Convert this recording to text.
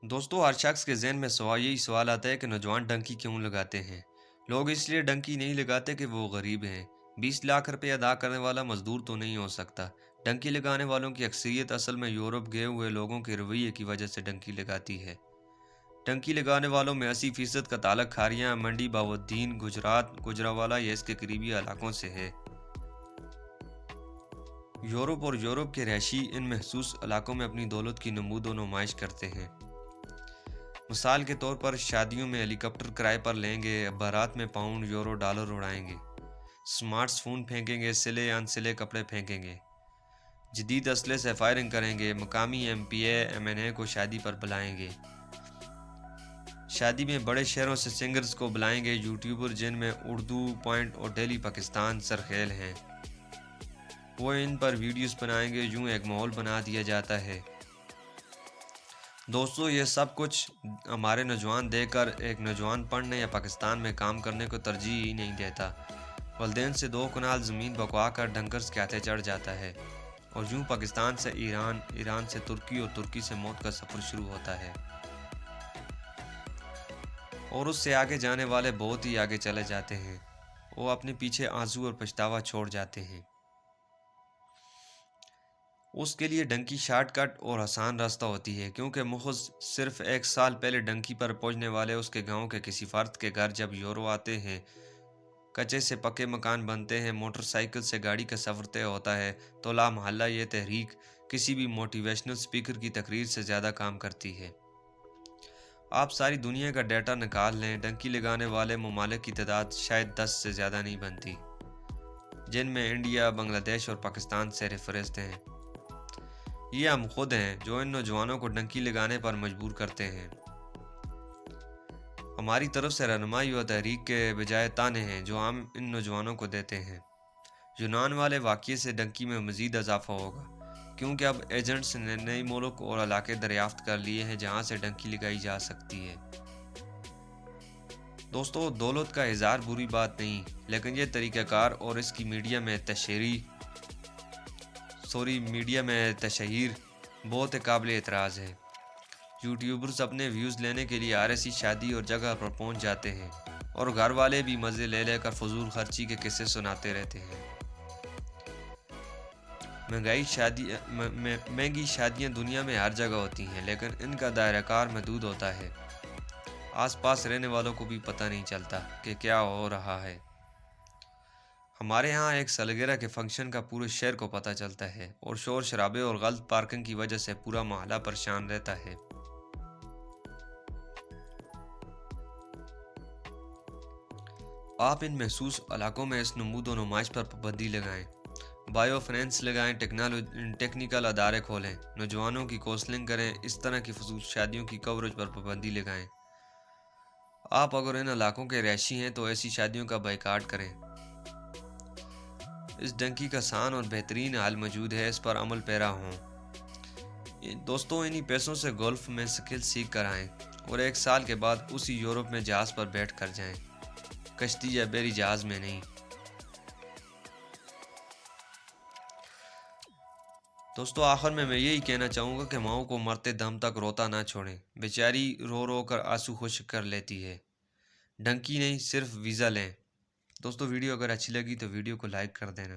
دوستو ہر شخص کے ذہن میں یہی سوال آتا ہے کہ نوجوان ڈنکی کیوں لگاتے ہیں۔ لوگ اس لیے ڈنکی نہیں لگاتے کہ وہ غریب ہیں۔ 20 لاکھ روپے ادا کرنے والا مزدور تو نہیں ہو سکتا۔ ڈنکی لگانے والوں کی اکثریت اصل میں یورپ گئے ہوئے لوگوں کے رویے کی وجہ سے ڈنکی لگاتی ہے۔ ڈنکی لگانے والوں میں 80% کا تعلق کھاریاں منڈی باودین گجرات گجراوالا یا اس کے قریبی علاقوں سے ہے۔ یورپ اور یورپ کے رہائشی ان محسوس علاقوں میں اپنی دولت کی نمود و نمائش کرتے ہیں۔ مثال کے طور پر شادیوں میں ہیلی کاپٹر کرائے پر لیں گے، بارات میں پاؤنڈ یورو ڈالر اڑائیں گے، سمارٹس فون پھینکیں گے، سلے انسلے کپڑے پھینکیں گے، جدید اسلحے سے فائرنگ کریں گے، مقامی M P A M N A کو شادی پر بلائیں گے، شادی میں بڑے شہروں سے سنگرز کو بلائیں گے، یوٹیوبر جن میں اردو پوائنٹ اور ڈیلی پاکستان سرخیل ہیں وہ ان پر ویڈیوز بنائیں گے، یوں ایک ماحول بنا دیا جاتا ہے۔ دوستو یہ سب کچھ ہمارے نوجوان دیکھ کر ایک نوجوان پڑھنے یا پاکستان میں کام کرنے کو ترجیح ہی نہیں دیتا۔ والدین سے 2 کنال زمین بکوا کر ڈنکرز کے ہاتھے چڑھ جاتا ہے اور یوں پاکستان سے ایران، ایران سے ترکی اور ترکی سے موت کا سفر شروع ہوتا ہے، اور اس سے آگے جانے والے بہت ہی آگے چلے جاتے ہیں۔ وہ اپنے پیچھے آنسو اور پچھتاوا چھوڑ جاتے ہیں۔ اس کے لیے ڈنکی شارٹ کٹ اور آسان راستہ ہوتی ہے، کیونکہ محض صرف 1 سال پہلے ڈنکی پر پہنچنے والے اس کے گاؤں کے کسی فرد کے گھر جب یورو آتے ہیں، کچے سے پکے مکان بنتے ہیں، موٹر سائیکل سے گاڑی کا سفر طے ہوتا ہے، تو لا محالہ یہ تحریک کسی بھی موٹیویشنل سپیکر کی تقریر سے زیادہ کام کرتی ہے۔ آپ ساری دنیا کا ڈیٹا نکال لیں، ڈنکی لگانے والے ممالک کی تعداد شاید 10 سے زیادہ نہیں بنتی، جن میں انڈیا، بنگلہ دیش اور پاکستان سر فہرست ہیں۔ یہ ہم خود ہیں جو ان نوجوانوں کو ڈنکی لگانے پر مجبور کرتے ہیں۔ ہماری طرف سے رہنمائی و تحریک کے بجائے تانے ہیں جو ہم ان نوجوانوں کو دیتے ہیں۔ یونان والے واقعے سے ڈنکی میں مزید اضافہ ہوگا، کیونکہ اب ایجنٹس نے نئی ملک اور علاقے دریافت کر لیے ہیں جہاں سے ڈنکی لگائی جا سکتی ہے۔ دوستو دولت کا اظہار بری بات نہیں، لیکن یہ طریقہ کار اور اس کی میڈیا میں تشہیر بہت قابل اعتراض ہے۔ یوٹیوبرز اپنے ویوز لینے کے لیے ایسی شادی اور جگہ پر پہنچ جاتے ہیں اور گھر والے بھی مزے لے لے کر فضول خرچی کے قصے سناتے رہتے ہیں۔ مہنگی شادیاں دنیا میں ہر جگہ ہوتی ہیں، لیکن ان کا دائرہ کار محدود ہوتا ہے۔ آس پاس رہنے والوں کو بھی پتہ نہیں چلتا کہ کیا ہو رہا ہے۔ ہمارے ہاں ایک سالگرہ کے فنکشن کا پورے شہر کو پتہ چلتا ہے اور شور شرابے اور غلط پارکنگ کی وجہ سے پورا محلہ پریشان رہتا ہے۔ آپ ان محسوس علاقوں میں اس نمود و نمائش پر پابندی لگائیں، بایو فنانس لگائیں، ٹیکنیکل ادارے کھولیں، نوجوانوں کی کونسلنگ کریں، اس طرح کی فضول شادیوں کی کوریج پر پابندی لگائیں۔ آپ اگر ان علاقوں کے رہائشی ہیں تو ایسی شادیوں کا بائیکاٹ کریں۔ اس ڈنکی کا آسان اور بہترین حل موجود ہے، اس پر عمل پیرا ہوں۔ دوستو انہی پیسوں سے گولف میں سکل سیکھ کر آئیں اور 1 سال کے بعد اسی یورپ میں جہاز پر بیٹھ کر جائیں، کشتی یا بحری جہاز میں نہیں۔ دوستو آخر میں یہی کہنا چاہوں گا کہ ماؤں کو مرتے دم تک روتا نہ چھوڑیں، بیچاری رو رو کر آنسو خشک کر لیتی ہے۔ ڈنکی نہیں، صرف ویزا لیں۔ دوستو ویڈیو اگر اچھی لگی تو ویڈیو کو لائک کر دینا۔